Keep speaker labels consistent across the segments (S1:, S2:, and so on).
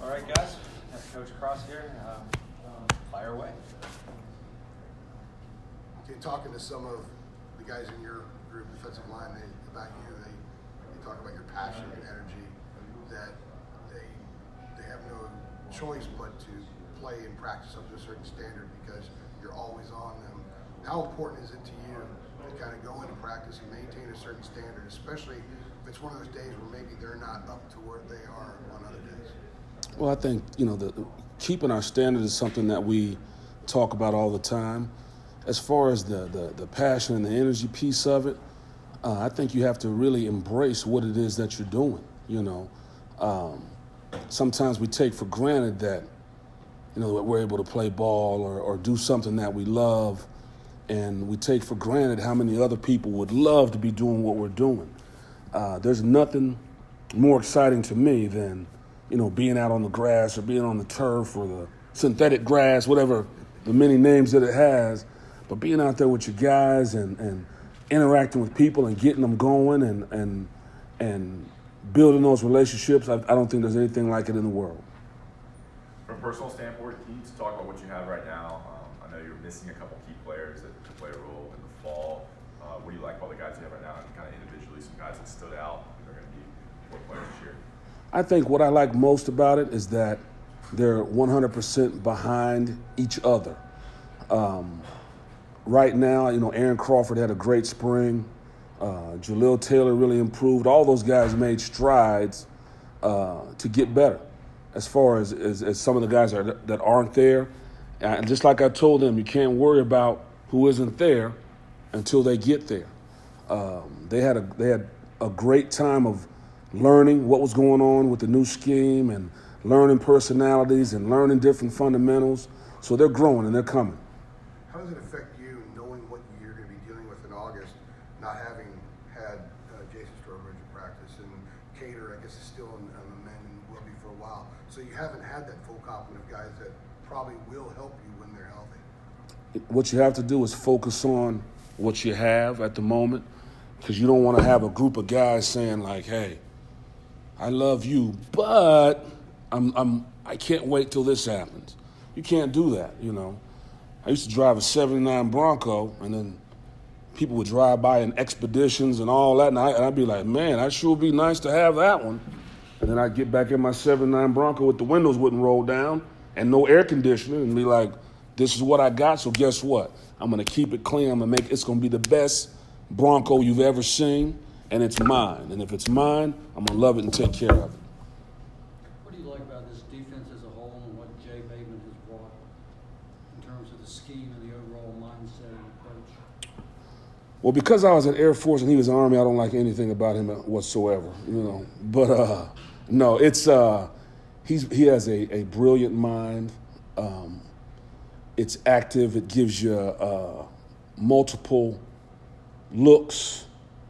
S1: All right, guys. Have Coach Cross here. Fire away.
S2: Okay, talking to some of the guys in your group, defensive line, about you, they talk about your passion and energy, that they have no choice but to play and practice up to a certain standard because you're always on them. How important is it to you to kind of go into practice and maintain a certain standard, especially if it's one of those days where maybe they're not up to where they are on other days?
S3: Well, I think, keeping our standard is something that we talk about all the time. As far as the passion and the energy piece of it, I think you have to really embrace what it is that you're doing, Sometimes we take for granted that, that we're able to play ball or do something that we love, and we take for granted how many other people would love to be doing what we're doing. There's nothing more exciting to me than being out on the grass or being on the turf or the synthetic grass, whatever the many names that it has, but being out there with your guys and interacting with people and getting them going and building those relationships, I don't think there's anything like it in the world.
S4: From a personal standpoint, can you talk about what you have right now? I know you're missing a couple key players that could play a role in the fall. What do you like about the guys you have right now, and kind of individually some guys that stood out that are going to be more players this year?
S3: I think what I like most about it is that they're 100% behind each other. Right now, Aaron Crawford had a great spring. Jaleel Taylor really improved. All those guys made strides to get better. As far as some of the guys that aren't there, and just like I told them, you can't worry about who isn't there until they get there. They had a great time of learning what was going on with the new scheme and learning personalities and learning different fundamentals. So they're growing and they're coming.
S2: How does it affect you knowing what you're going to be dealing with in August, not having had Jason Strobridge in practice, and Cater, I guess, is still on the men and will be for a while. So you haven't had that full complement of guys that probably will help you when they're healthy.
S3: What you have to do is focus on what you have at the moment, because you don't want to have a group of guys saying like, hey, I love you, but I can't wait till this happens. You can't do that, I used to drive a 79 Bronco, and then people would drive by in Expeditions and all that, and I'd be like, man, that sure would be nice to have that one. And then I'd get back in my 79 Bronco with the windows wouldn't roll down and no air conditioning and be like, this is what I got, so guess what? I'm going to keep it clean. It's going to be the best Bronco you've ever seen, and it's mine. And if it's mine, I'm going to love it and take care of it.
S5: What do you like about this defense as a whole and what Jay Bateman has brought in terms of the scheme and the overall mindset and approach?
S3: Well, because I was in Air Force and he was in the Army, I don't like anything about him whatsoever, But no, it's he has a brilliant mind. It's active. It gives you multiple looks.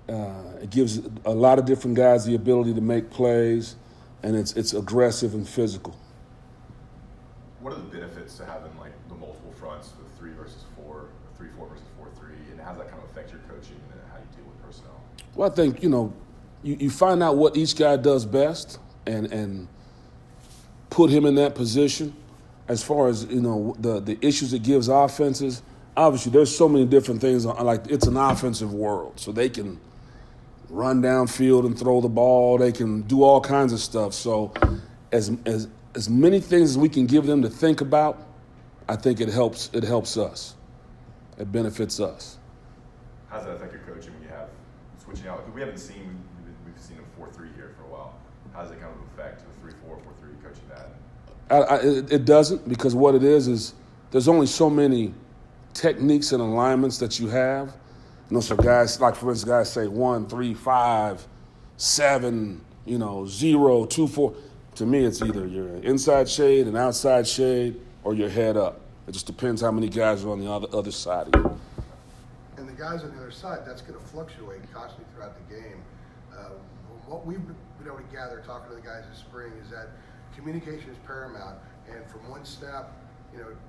S3: It gives a lot of different guys the ability to make plays, and it's aggressive and physical.
S4: What are the benefits to having like the multiple fronts with 3 versus 4, 3-4 versus 4-3, and how does that kind of affect your coaching and how you deal with personnel?
S3: Well, I think you find out what each guy does best and put him in that position. As far as the issues it gives offenses, obviously there's so many different things. Like it's an offensive world, so they can run downfield and throw the ball. They can do all kinds of stuff. So as many things as we can give them to think about, I think it helps us. It benefits us.
S4: How does that affect your coaching when you have switching out? We've seen a 4-3 here for a while. How does it kind of affect the 3-4, 4-3 coaching that?
S3: It doesn't, because what it is there's only so many techniques and alignments that you have. So guys, like for instance, guys say 1, 3, 5, 7, 0, 2, 4. To me, it's either your inside shade, an outside shade, or your head up. It just depends how many guys are on the other side of you.
S2: And the guys on the other side, that's going to fluctuate constantly throughout the game. What we've been able to gather talking to the guys this spring is that communication is paramount. And from one snap,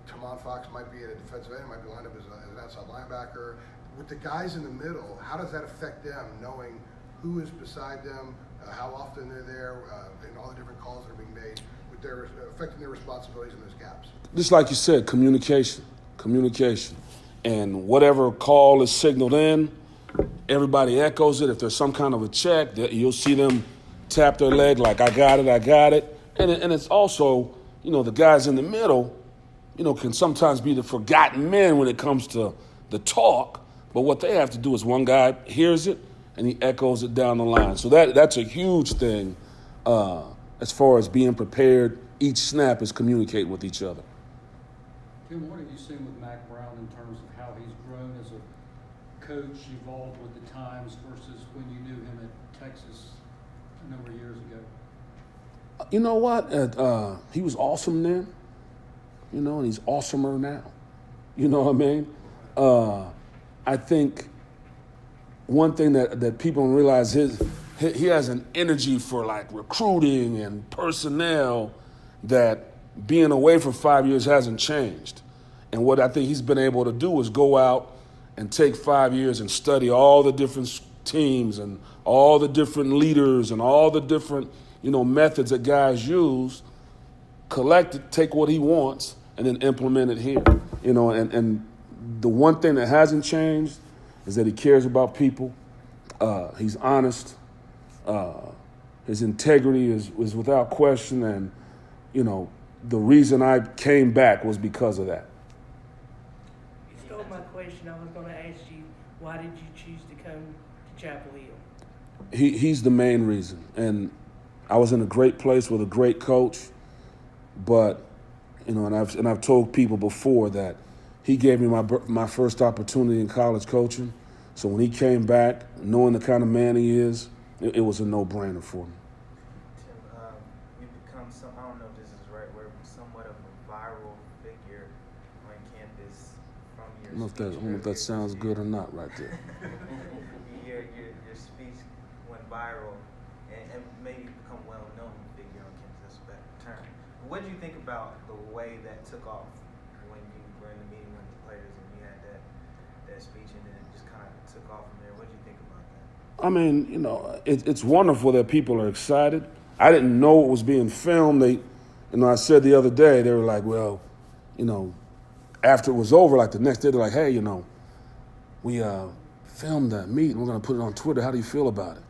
S2: Tamon Fox might be at a defensive end, might be lined up as an outside linebacker. With the guys in the middle, how does that affect them, knowing who is beside them, how often they're there, and all the different calls that are being made with they're affecting their responsibilities in those gaps.
S3: Just like you said, communication. And whatever call is signaled in, everybody echoes it. If there's some kind of a check, you'll see them tap their leg like, I got it. And it's also, the guys in the middle, can sometimes be the forgotten men when it comes to the talk. But what they have to do is one guy hears it and he echoes it down the line. So that's a huge thing as far as being prepared. Each snap is communicate with each other.
S5: Tim, what have you seen with Mack Brown in terms of how he's grown as a coach, evolved with the times versus when you knew him at Texas a number of years ago?
S3: You know what? He was awesome then, and he's awesomer now. You know what I mean? I think one thing that people don't realize is he has an energy for like recruiting and personnel that being away for 5 years hasn't changed. And what I think he's been able to do is go out and take 5 years and study all the different teams and all the different leaders and all the different, methods that guys use, collect it, take what he wants, and then implement it here. And the one thing that hasn't changed is that he cares about people. He's honest. His integrity is without question. And, the reason I came back was because of that.
S6: You stole my question. I was going to ask you, why did you choose to come to Chapel Hill?
S3: He's the main reason. And I was in a great place with a great coach. But, and I've told people before that he gave me my first opportunity in college coaching. So when he came back, knowing the kind of man he is, it was a no-brainer for me.
S7: Tim, you've become I don't know if this is the right word, but somewhat of a viral figure on campus from your
S3: I don't know if that sounds good or not right there.
S7: your speech went viral and maybe become well-known figure on campus. That's a better term. What did you think about the way that took off when you were in the meeting with the players and you had that speech and then it just kind of took off from there? What did you think about that?
S3: I mean, it's wonderful that people are excited. I didn't know it was being filmed. I said the other day, they were like, well, after it was over, like the next day, they're like, hey, we filmed that meet and we're going to put it on Twitter. How do you feel about it?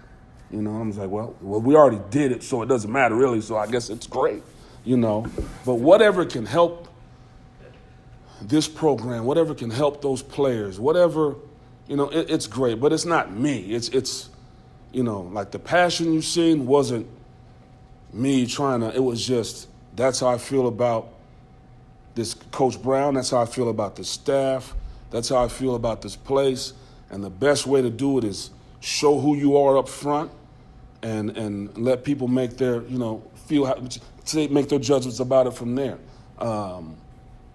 S3: I was like, well, we already did it, so it doesn't matter really. So I guess it's great, But whatever can help this program, whatever can help those players, whatever, it's great. But it's not me. It's like the passion you've seen wasn't me trying to, it was just, that's how I feel about this Coach Brown. That's how I feel about the staff. That's how I feel about this place. And the best way to do it is show who you are up front and let people make their, make their judgments about it from there.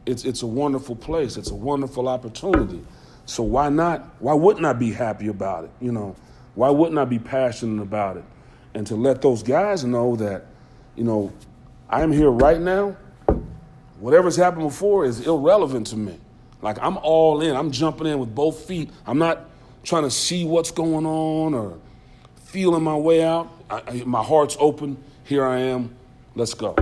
S3: It's a wonderful place. It's a wonderful opportunity. So why wouldn't I be happy about it? Why wouldn't I be passionate about it? And to let those guys know that, I'm here right now. Whatever's happened before is irrelevant to me. Like, I'm all in. I'm jumping in with both feet. I'm not trying to see what's going on or feeling my way out. My heart's open. Here I am. Let's go.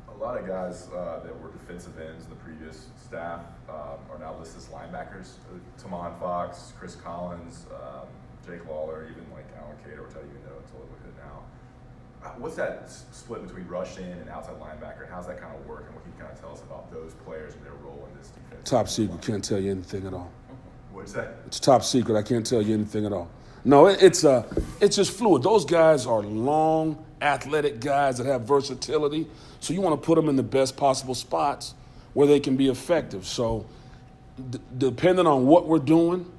S4: A lot of guys that were defensive ends in the previous staff are now listed as linebackers. Tamon Fox, Chris Collins, Jake Lawler, even like Alan Cater, which I didn't even know until I look at it now. What's that split between rush in and outside linebacker, and how's that kind of work, and what can you kind of tell us about those players and their role in this defense?
S3: Top secret. Can't tell you anything at all.
S4: What's that?
S3: It's top secret. I can't tell you anything at all. No, it's just fluid. Those guys are long, athletic guys that have versatility. So you want to put them in the best possible spots where they can be effective. So depending on what we're doing,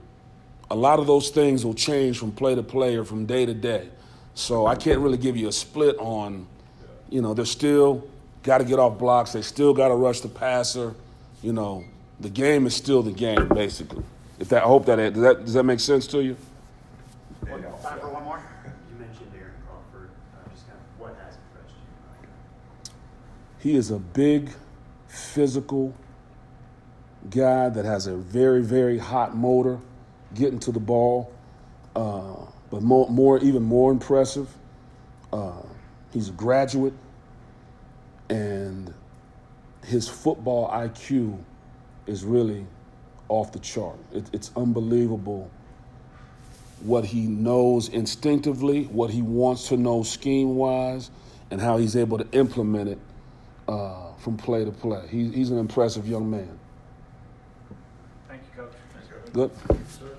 S3: a lot of those things will change from play to play or from day to day. So I can't really give you a split on, they're still got to get off blocks. They still got to rush the passer. The game is still the game, basically. I hope does that make sense to you?
S1: Time for one more. You mentioned Aaron Crawford. Just kind of what has impressed you?
S3: He is a big, physical guy that has a very, very hot motor getting to the ball. But even more impressive, He's a graduate, and his football IQ is really off the chart. It's unbelievable what he knows instinctively, what he wants to know scheme-wise, and how he's able to implement it from play to play. He's an impressive young man.
S1: Thank you, Coach.
S3: Good?
S2: Sir.